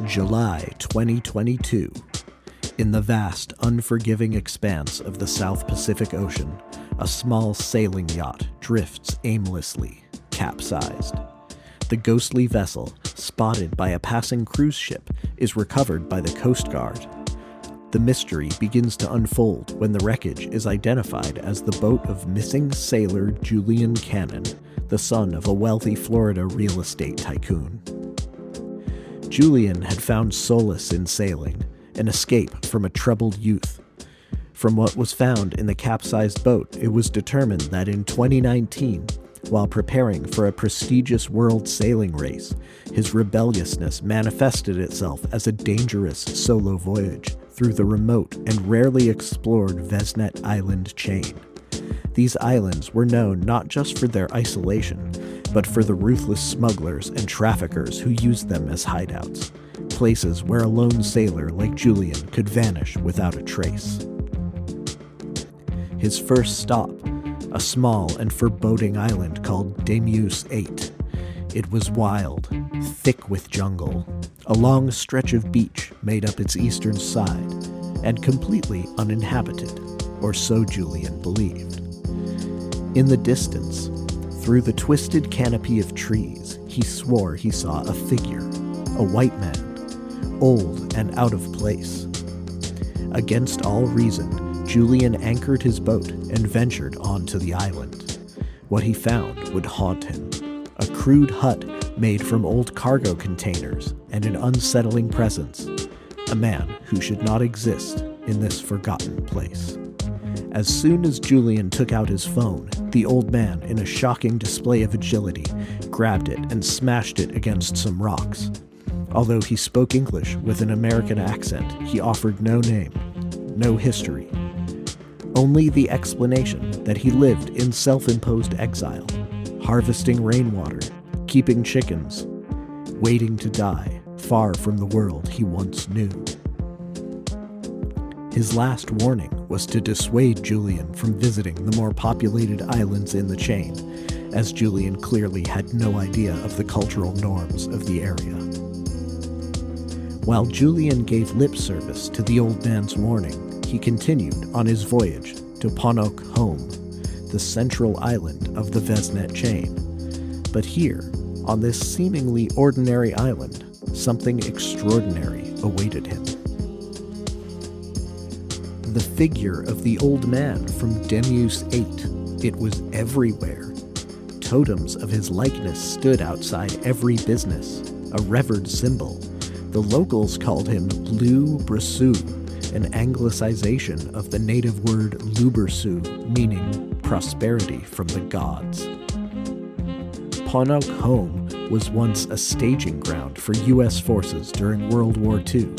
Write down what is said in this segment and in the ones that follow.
July 2022. In the vast, unforgiving expanse of the South Pacific Ocean, a small sailing yacht drifts aimlessly, capsized. The ghostly vessel, spotted by a passing cruise ship, is recovered by the Coast Guard. The mystery begins to unfold when the wreckage is identified as the boat of missing sailor Julian Cannon, the son of a wealthy Florida real estate tycoon. Julian had found solace in sailing, an escape from a troubled youth. From what was found in the capsized boat, it was determined that in 2019, while preparing for a prestigious world sailing race, his rebelliousness manifested itself as a dangerous solo voyage through the remote and rarely explored Vesnet Island chain. These islands were known not just for their isolation, but for the ruthless smugglers and traffickers who used them as hideouts, places where a lone sailor like Julian could vanish without a trace. His first stop, a small and foreboding island called Demeuse 8. It was wild, thick with jungle. A long stretch of beach made up its eastern side, and completely uninhabited, or so Julian believed. In the distance, through the twisted canopy of trees, he swore he saw a figure, a white man, old and out of place. Against all reason, Julian anchored his boat and ventured onto the island. What he found would haunt him. A crude hut made from old cargo containers and an unsettling presence. A man who should not exist in this forgotten place. As soon as Julian took out his phone, the old man, in a shocking display of agility, grabbed it and smashed it against some rocks. Although he spoke English with an American accent, he offered no name, no history. Only the explanation that he lived in self-imposed exile, harvesting rainwater, keeping chickens, waiting to die, far from the world he once knew. His last warning was to dissuade Julian from visiting the more populated islands in the chain, as Julian clearly had no idea of the cultural norms of the area. While Julian gave lip service to the old man's warning, he continued on his voyage to Ponok Home, the central island of the Vesnet chain. But here, on this seemingly ordinary island, something extraordinary awaited him. The figure of the old man from Demeuse 8. It was everywhere. Totems of his likeness stood outside every business, a revered symbol. The locals called him Lou Brasou, an anglicization of the native word Lubersu, meaning prosperity from the gods. Ponok Home was once a staging ground for U.S. forces during World War II.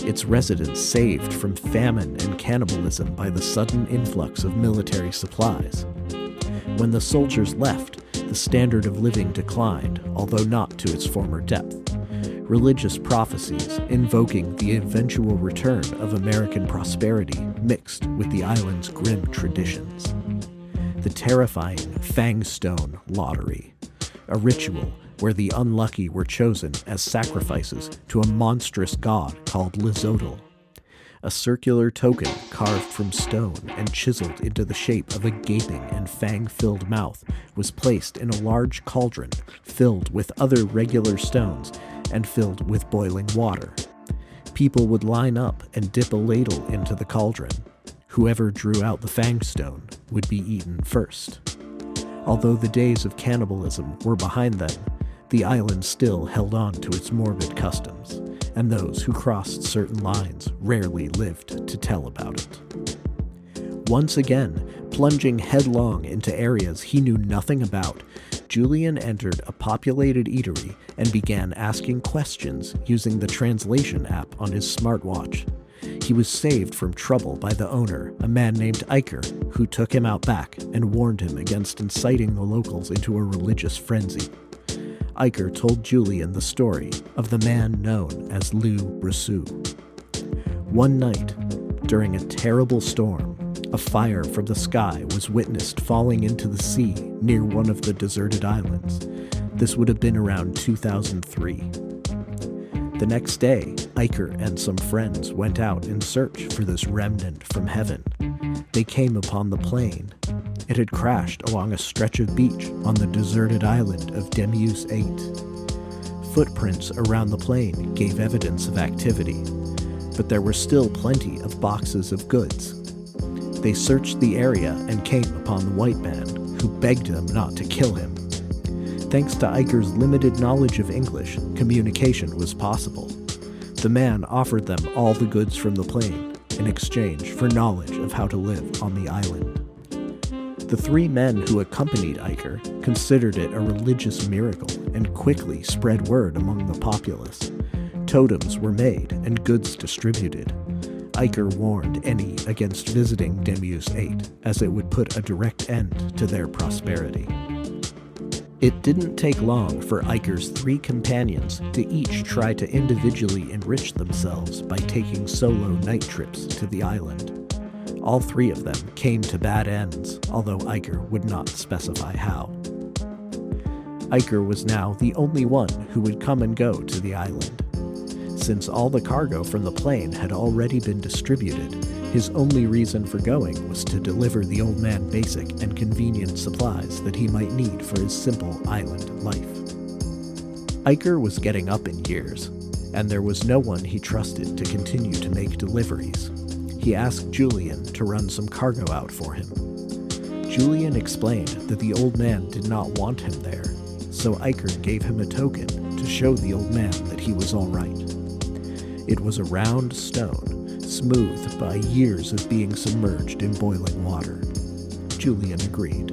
Its residents saved from famine and cannibalism by the sudden influx of military supplies. When the soldiers left, the standard of living declined, although not to its former depth. Religious prophecies invoking the eventual return of American prosperity mixed with the island's grim traditions. The terrifying Fangstone Lottery, a ritual where the unlucky were chosen as sacrifices to a monstrous god called Lizodal. A circular token carved from stone and chiseled into the shape of a gaping and fang-filled mouth was placed in a large cauldron filled with other regular stones and filled with boiling water. People would line up and dip a ladle into the cauldron. Whoever drew out the fangstone would be eaten first. Although the days of cannibalism were behind them, the island still held on to its morbid customs, and those who crossed certain lines rarely lived to tell about it. Once again, plunging headlong into areas he knew nothing about, Julian entered a populated eatery and began asking questions using the translation app on his smartwatch. He was saved from trouble by the owner, a man named Iker, who took him out back and warned him against inciting the locals into a religious frenzy. Iker told Julian the story of the man known as Lou Brasou. One night, during a terrible storm, a fire from the sky was witnessed falling into the sea near one of the deserted islands. This would have been around 2003. The next day, Iker and some friends went out in search for this remnant from heaven. They came upon the plane. It had crashed along a stretch of beach on the deserted island of Demeuse 8. Footprints around the plane gave evidence of activity, but there were still plenty of boxes of goods. They searched the area and came upon the white man, who begged them not to kill him. Thanks to Iker's limited knowledge of English, communication was possible. The man offered them all the goods from the plane in exchange for knowledge of how to live on the island. The three men who accompanied Iker considered it a religious miracle and quickly spread word among the populace. Totems were made and goods distributed. Iker warned any against visiting Demeuse 8, as it would put a direct end to their prosperity. It didn't take long for Iker's three companions to each try to individually enrich themselves by taking solo night trips to the island. All three of them came to bad ends, although Iker would not specify how. Iker was now the only one who would come and go to the island. Since all the cargo from the plane had already been distributed, his only reason for going was to deliver the old man basic and convenient supplies that he might need for his simple island life. Iker was getting up in years, and there was no one he trusted to continue to make deliveries. He asked Julian to run some cargo out for him. Julian explained that the old man did not want him there, so Iker gave him a token to show the old man that he was all right. It was a round stone, smoothed by years of being submerged in boiling water. Julian agreed.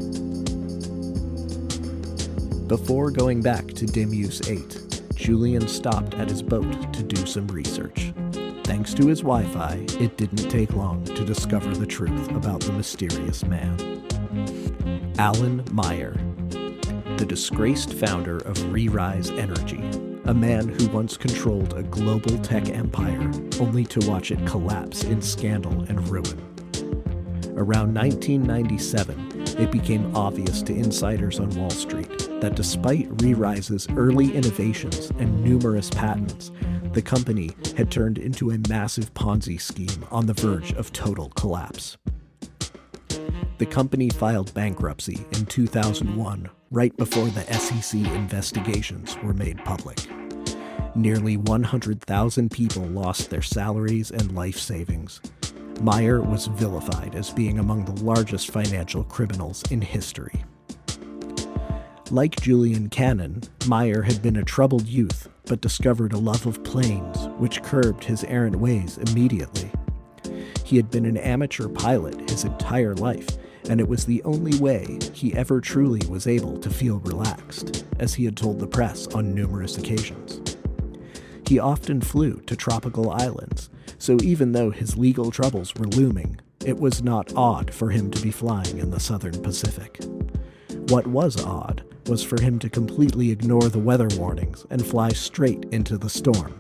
Before going back to Demeuse 8, Julian stopped at his boat to do some research. Thanks to his Wi-Fi, it didn't take long to discover the truth about the mysterious man. Alan Meyer, the disgraced founder of Re-Rise Energy, a man who once controlled a global tech empire, only to watch it collapse in scandal and ruin. Around 1997, it became obvious to insiders on Wall Street that despite Re-Rise's early innovations and numerous patents, the company had turned into a massive Ponzi scheme on the verge of total collapse. The company filed bankruptcy in 2001, right before the SEC investigations were made public. Nearly 100,000 people lost their salaries and life savings. Meyer was vilified as being among the largest financial criminals in history. Like Julian Cannon, Meyer had been a troubled youth, but discovered a love of planes, which curbed his errant ways immediately. He had been an amateur pilot his entire life, and it was the only way he ever truly was able to feel relaxed, as he had told the press on numerous occasions. He often flew to tropical islands, so even though his legal troubles were looming, it was not odd for him to be flying in the Southern Pacific. What was odd was for him to completely ignore the weather warnings and fly straight into the storm.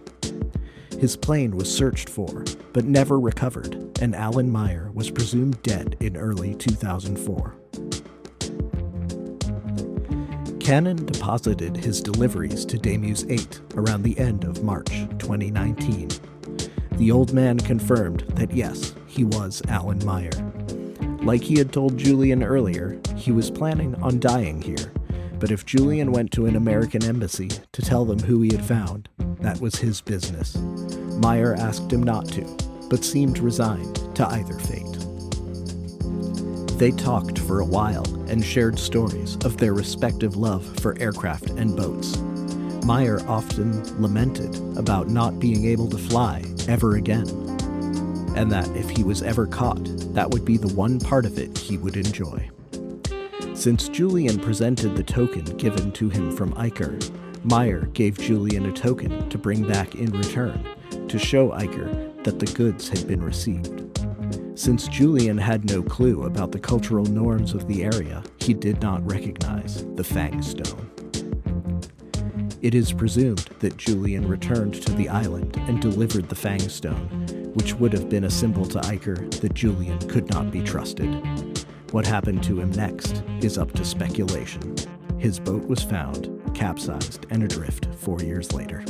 His plane was searched for, but never recovered, and Alan Meyer was presumed dead in early 2004. Cannon deposited his deliveries to Demeuse 8 around the end of March 2019. The old man confirmed that yes, he was Alan Meyer. Like he had told Julian earlier, he was planning on dying here, but if Julian went to an American embassy to tell them who he had found, that was his business. Meyer asked him not to, but seemed resigned to either fate. They talked for a while and shared stories of their respective love for aircraft and boats. Meyer often lamented about not being able to fly ever again, and that if he was ever caught, that would be the one part of it he would enjoy. Since Julian presented the token given to him from Iker, Meyer gave Julian a token to bring back in return to show Iker that the goods had been received. Since Julian had no clue about the cultural norms of the area, he did not recognize the Fang Stone. It is presumed that Julian returned to the island and delivered the Fang Stone, which would have been a symbol to Iker that Julian could not be trusted. What happened to him next is up to speculation. His boat was found, capsized and adrift 4 years later.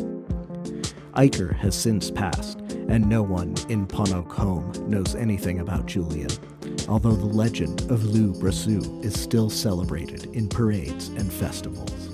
Iker has since passed, and no one in Ponok home knows anything about Julian, although the legend of Lou Brasou is still celebrated in parades and festivals.